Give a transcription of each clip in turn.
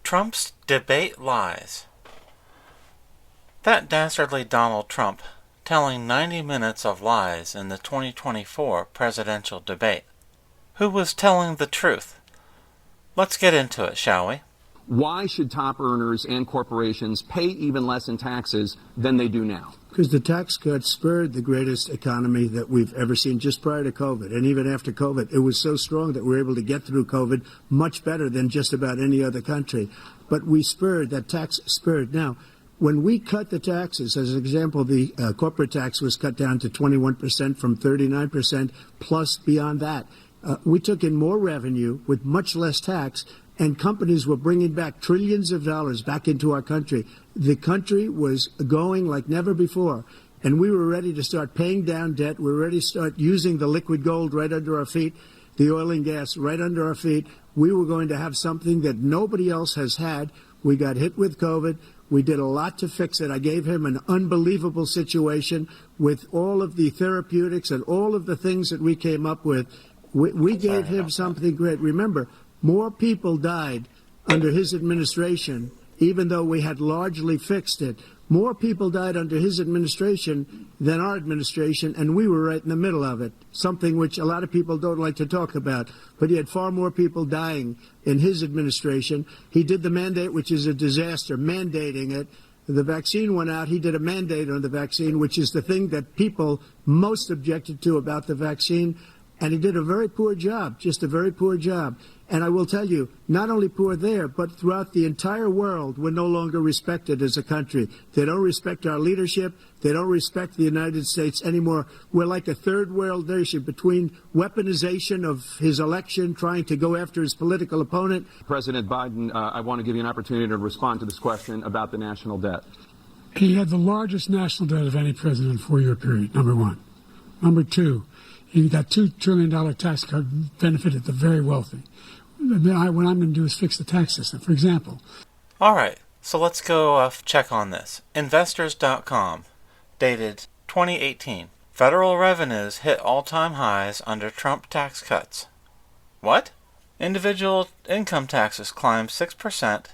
Trump's debate lies. That dastardly Donald Trump telling 90 minutes of lies in the 2024 presidential debate. Who was telling the truth? Let's get into it, shall we? Why should top earners and corporations pay even less in taxes than they do now? Because the tax cuts spurred the greatest economy that we've ever seen just prior to COVID. And even after COVID, it was so strong that we were able to get through COVID much better than just about any other country. But we spurred, that tax spurred. Now, when we cut the taxes, as an example, the corporate tax was cut down to 21% from 39%, plus beyond that. We took in more revenue with much less tax, and companies were bringing back trillions of dollars back into our country. The country was going like never before, and we were ready to start paying down debt. We were ready to start using the liquid gold right under our feet, the oil and gas right under our feet. We were going to have something that nobody else has had. We got hit with COVID. We did a lot to fix it. I gave him an unbelievable situation with all of the therapeutics and all of the things that we came up with. We gave him something great. Remember, more people died under his administration, even though we had largely fixed it. More people died under his administration than our administration, and we were right in the middle of it, something which a lot of people don't like to talk about. But he had far more people dying in his administration. He did the mandate, which is a disaster, mandating it. The vaccine went out. He did a mandate on the vaccine, which is the thing that people most objected to about the vaccine. And he did a very poor job, just a very poor job. And I will tell you, not only poor there, but throughout the entire world, we're no longer respected as a country. They don't respect our leadership. They don't respect the United States anymore. We're like a third world nation between weaponization of his election, trying to go after his political opponent. President Biden, I want to give you an opportunity to respond to this question about the national debt. He had the largest national debt of any president in a 4-year period, number one. Number two, he got $2 trillion tax cut, benefited the very wealthy. What I'm going to do is fix the tax system, for example. All right, so let's go check on this. Investors.com, dated 2018. Federal revenues hit all-time highs under Trump tax cuts. What? Individual income taxes climbed 6%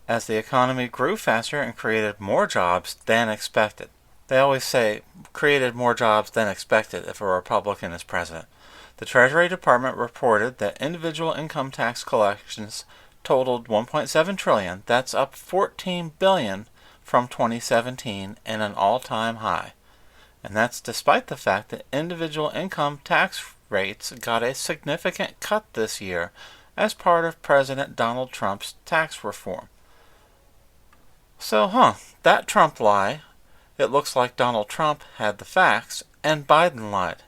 as the economy grew faster and created more jobs than expected. They always say, created more jobs than expected if a Republican is president. The Treasury Department reported that individual income tax collections totaled $1.7 trillion. That's up $14 billion from 2017 and an all-time high. And that's despite the fact that individual income tax rates got a significant cut this year as part of President Donald Trump's tax reform. So, that Trump lie. It looks like Donald Trump had the facts and Biden lied.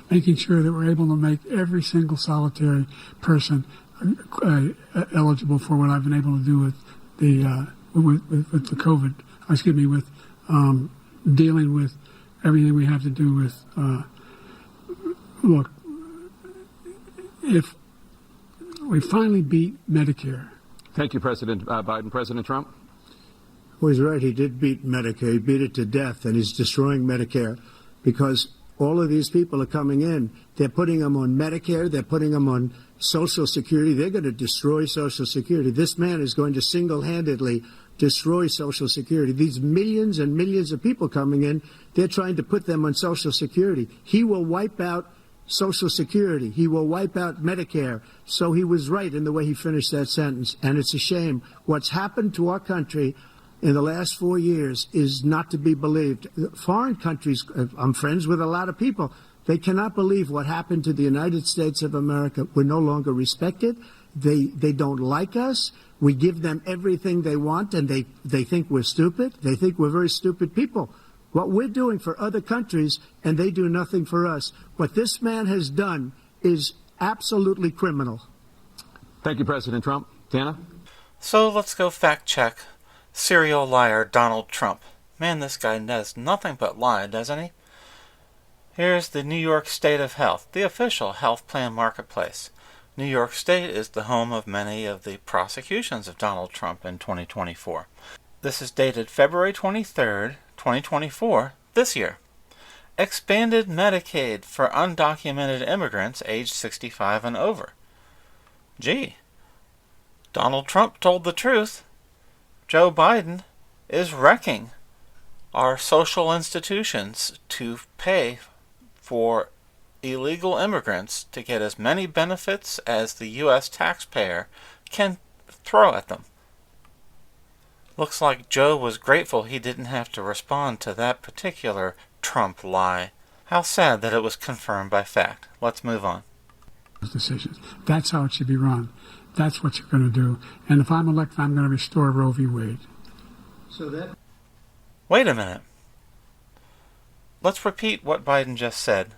Making sure that we're able to make every single solitary person eligible for what I've been able to do with the with the COVID. With dealing with everything we have to do with. Look, if we finally beat Medicare. Thank you, President Biden. President Trump? Well, he's right. He did beat Medicare. He beat it to death, and he's destroying Medicare because all of these people are coming in. They're putting them on Medicare. They're putting them on Social Security. They're going to destroy Social Security. This man is going to single-handedly destroy Social Security. These millions and millions of people coming in, they're trying to put them on Social Security. He will wipe out Social Security. He will wipe out Medicare. So he was right in the way he finished that sentence, and it's a shame. What's happened to our country in the last 4 years is not to be believed. Foreign countries, I'm friends with a lot of people, they cannot believe what happened to the United States of America. We're no longer respected. They don't like us. We give them everything they want, and they think we're stupid. They think we're very stupid people. What we're doing for other countries, and they do nothing for us. What this man has done is absolutely criminal. Thank you, President Trump. Dana? So let's go fact check serial liar Donald Trump. Man, this guy does nothing but lie, doesn't he? Here's the New York State of Health, the official health plan marketplace. New York State is the home of many of the prosecutions of Donald Trump in 2024. This is dated February 23rd, 2024, this year. Expanded Medicaid for undocumented immigrants aged 65 and over. Gee, Donald Trump told the truth. Joe Biden is wrecking our social institutions to pay for illegal immigrants to get as many benefits as the U.S. taxpayer can throw at them. Looks like Joe was grateful he didn't have to respond to that particular Trump lie. How sad that it was confirmed by fact. Let's move on. Decisions. That's how it should be run. That's what you're going to do. And if I'm elected, I'm going to restore Roe v. Wade. Wait a minute. Let's repeat what Biden just said.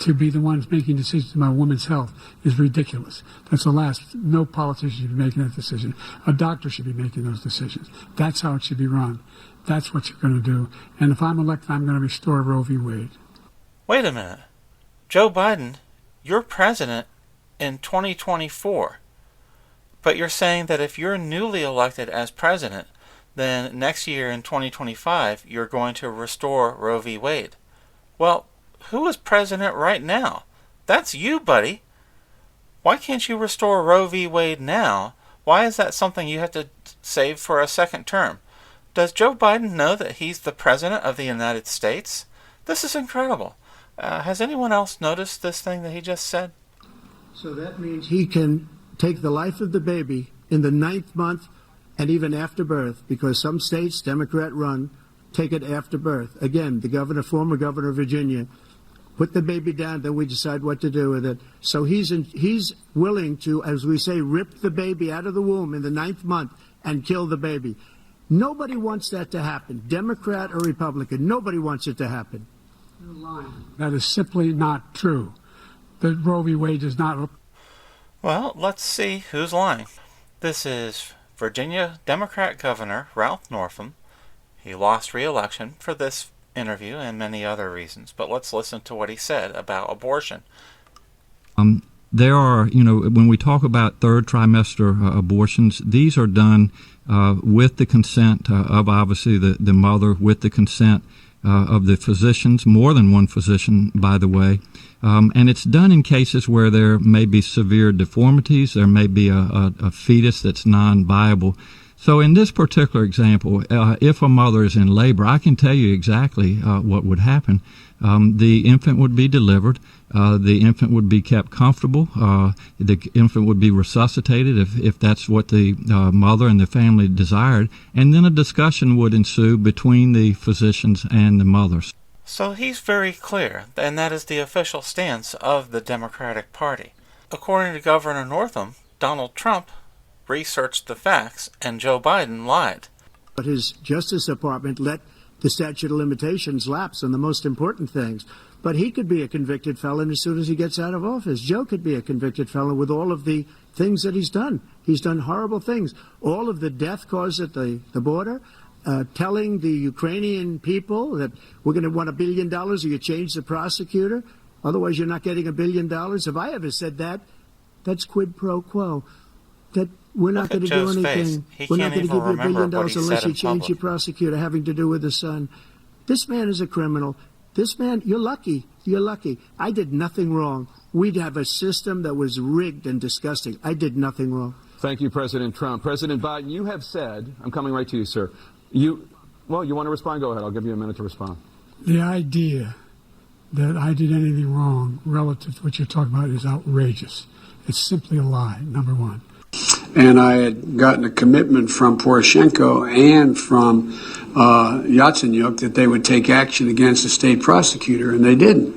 To be the ones making decisions about women's health is ridiculous. That's the last. No politician should be making that decision. A doctor should be making those decisions. That's how it should be run. That's what you're going to do. And if I'm elected, I'm going to restore Roe v. Wade. Wait a minute. Joe Biden, you're president in 2024. But you're saying that if you're newly elected as president, then next year in 2025, you're going to restore Roe v. Wade. Well, who is president right now? That's you, buddy. Why can't you restore Roe v. Wade now? Why is that something you have to save for a second term? Does Joe Biden know that he's the president of the United States? This is incredible. Has anyone else noticed this thing that he just said? So that means he can take the life of the baby in the 9th month and even after birth, because some states, Democrat run, take it after birth. Again, the former governor of Virginia, put the baby down, then we decide what to do with it. So he's willing to, as we say, rip the baby out of the womb in the 9th month and kill the baby. Nobody wants that to happen, Democrat or Republican. Nobody wants it to happen. You're lying. That is simply not true. The Roe v. Wade is not. Well, let's see who's lying. This is Virginia Democrat Governor Ralph Northam. He lost re-election for this interview and many other reasons, but let's listen to what he said about abortion. There are, when we talk about third trimester abortions, these are done with the consent of obviously the mother, with the consent of the physicians, more than one physician, by the way. And it's done in cases where there may be severe deformities, there may be a fetus that's non-viable. So in this particular example, if a mother is in labor, I can tell you exactly what would happen. The infant would be delivered. The infant would be kept comfortable. The infant would be resuscitated if that's what the mother and the family desired. And then a discussion would ensue between the physicians and the mothers. So he's very clear, and that is the official stance of the Democratic Party. According to Governor Northam, Donald Trump researched the facts, and Joe Biden lied. But his Justice Department let the statute of limitations lapse on the most important things. But he could be a convicted felon as soon as he gets out of office. Joe could be a convicted felon with all of the things that he's done. He's done horrible things. All of the death caused at the border, telling the Ukrainian people that we're going to want $1 billion or you change the prosecutor. Otherwise, you're not getting $1 billion. If I ever said that, that's quid pro quo. That we're not going to do anything. We're not going to give you $1 billion unless you change your prosecutor having to do with the son. This man is a criminal. This man, you're lucky. You're lucky. I did nothing wrong. We'd have a system that was rigged and disgusting. I did nothing wrong. Thank you, President Trump. President Biden, you have said, I'm coming right to you, sir. You want to respond? Go ahead. I'll give you a minute to respond. The idea that I did anything wrong relative to what you're talking about is outrageous. It's simply a lie, number one. And I had gotten a commitment from Poroshenko and from Yatsenyuk that they would take action against the state prosecutor, and they didn't.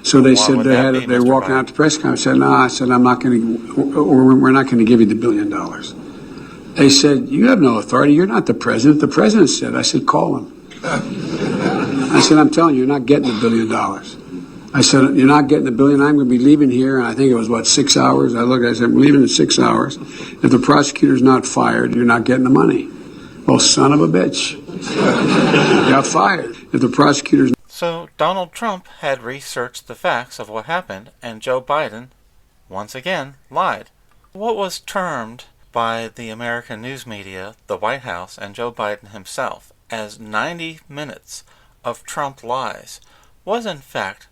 So they said they were walking out to press conference. I said, no, I said, I'm not going to, or we're not going to give you the $1 billion. They said, you have no authority. You're not the president. The president said. I said, call him. I said, I'm telling you, you're not getting $1 billion. I said, you're not getting $1 billion. I'm going to be leaving here. And I think it was, 6 hours? I said, I'm leaving in 6 hours. If the prosecutor's not fired, you're not getting the money. Well, son of a bitch. Got fired. If the prosecutor's... So Donald Trump had researched the facts of what happened, and Joe Biden, once again, lied. What was termed by the American news media, the White House, and Joe Biden himself as 90 minutes of Trump lies was in fact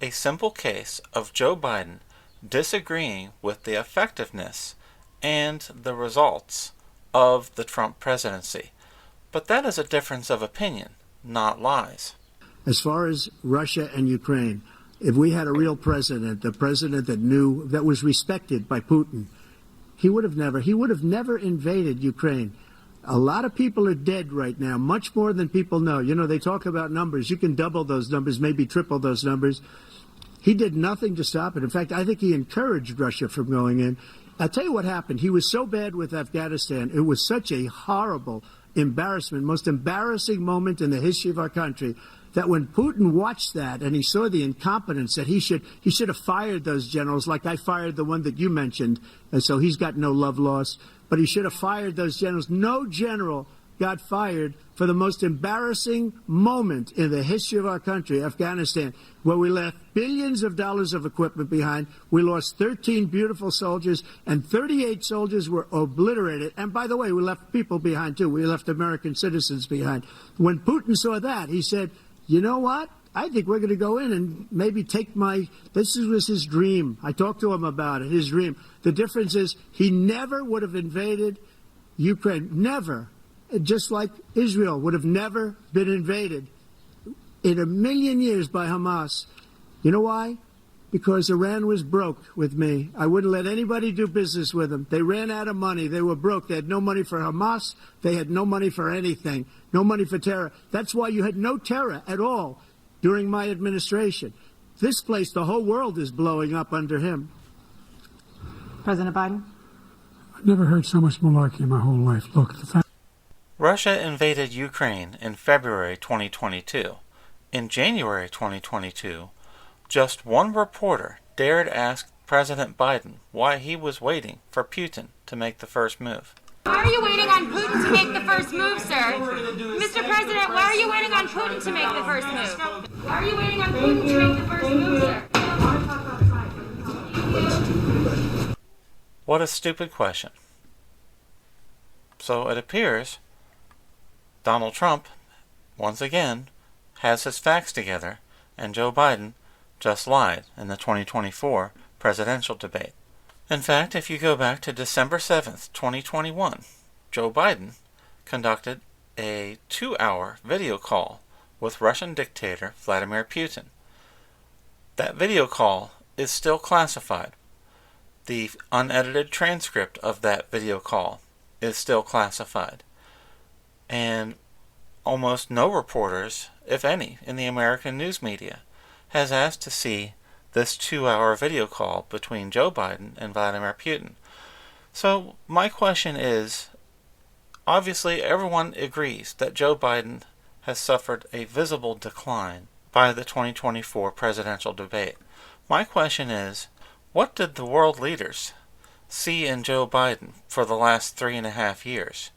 a simple case of Joe Biden disagreeing with the effectiveness and the results of the Trump presidency. But that is a difference of opinion, not lies. As far as Russia and Ukraine, if we had a real president, a president that knew, that was respected by Putin, he would have never invaded Ukraine. A lot of people are dead right now, much more than people know. You know, they talk about numbers. You can double those numbers, maybe triple those numbers. He did nothing to stop it. In fact, I think he encouraged Russia from going in. I'll tell you what happened. He was so bad with Afghanistan. It was such a horrible embarrassment, most embarrassing moment in the history of our country, that when Putin watched that and he saw the incompetence, that he should have fired those generals, like I fired the one that you mentioned, and so he's got no love lost, but he should have fired those generals. No general got fired for the most embarrassing moment in the history of our country, Afghanistan, where we left billions of dollars of equipment behind. We lost 13 beautiful soldiers, and 38 soldiers were obliterated. And by the way, we left people behind, too. We left American citizens behind. When Putin saw that, he said, you know what? I think we're going to go in and maybe take this was his dream. I talked to him about it, his dream. The difference is he never would have invaded Ukraine. Never. Just like Israel would have never been invaded in a million years by Hamas. You know why? Because Iran was broke with me. I wouldn't let anybody do business with them. They ran out of money. They were broke. They had no money for Hamas. They had no money for anything. No money for terror. That's why you had no terror at all during my administration. This place, the whole world is blowing up under him. President Biden? I've never heard so much malarkey in my whole life. Look, the fact Russia invaded Ukraine in February 2022. In January 2022, just one reporter dared ask President Biden why he was waiting for Putin to make the first move. Why are you waiting on Putin to make the first move, sir? Mr. President, why are you waiting on Putin to make the first move? Why are you waiting on Putin to make the first move, sir? What a stupid question. So it appears Donald Trump, once again, has his facts together, and Joe Biden just lied in the 2024 presidential debate. In fact, if you go back to December 7th, 2021, Joe Biden conducted a 2-hour video call with Russian dictator Vladimir Putin. That video call is still classified. The unedited transcript of that video call is still classified. And almost no reporters, if any, in the American news media has asked to see this 2-hour video call between Joe Biden and Vladimir Putin. So my question is, obviously everyone agrees that Joe Biden has suffered a visible decline by the 2024 presidential debate. My question is, what did the world leaders see in Joe Biden for the last 3.5 years?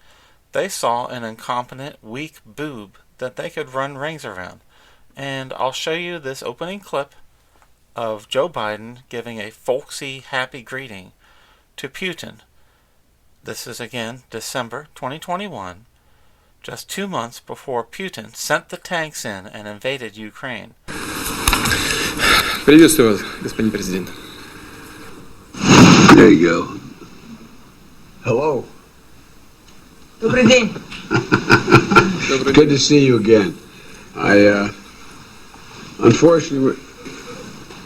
They saw an incompetent, weak boob that they could run rings around. And I'll show you this opening clip of Joe Biden giving a folksy, happy greeting to Putin. This is again December 2021, just 2 months before Putin sent the tanks in and invaded Ukraine. Приветствую вас, господин президент. There you go. Hello. Добрый день. Good to see you again. Unfortunately,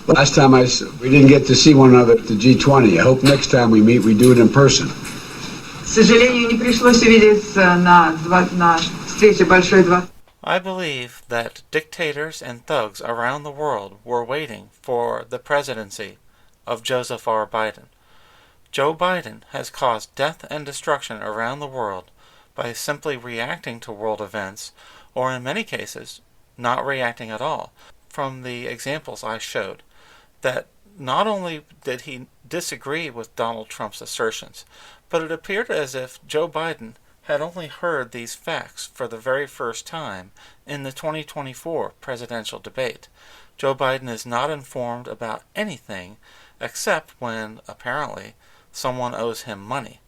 last time we didn't get to see one another at the G20. I hope next time we meet, we do it in person. К сожалению, не пришлось увидеться на встрече большой 20. I believe that dictators and thugs around the world were waiting for the presidency of Joseph R. Biden. Joe Biden has caused death and destruction around the world by simply reacting to world events, or in many cases, not reacting at all. From the examples I showed, that not only did he disagree with Donald Trump's assertions, but it appeared as if Joe Biden had only heard these facts for the very first time in the 2024 presidential debate. Joe Biden is not informed about anything except when, apparently, someone owes him money.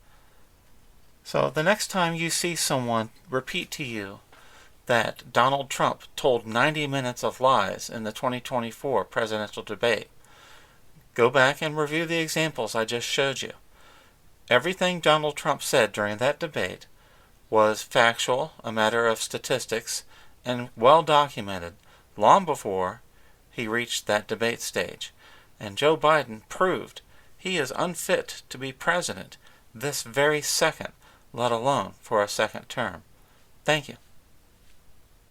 So the next time you see someone repeat to you that Donald Trump told 90 minutes of lies in the 2024 presidential debate, go back and review the examples I just showed you. Everything Donald Trump said during that debate was factual, a matter of statistics, and well documented long before he reached that debate stage. And Joe Biden proved he is unfit to be president this very second, let alone for a second term. Thank you.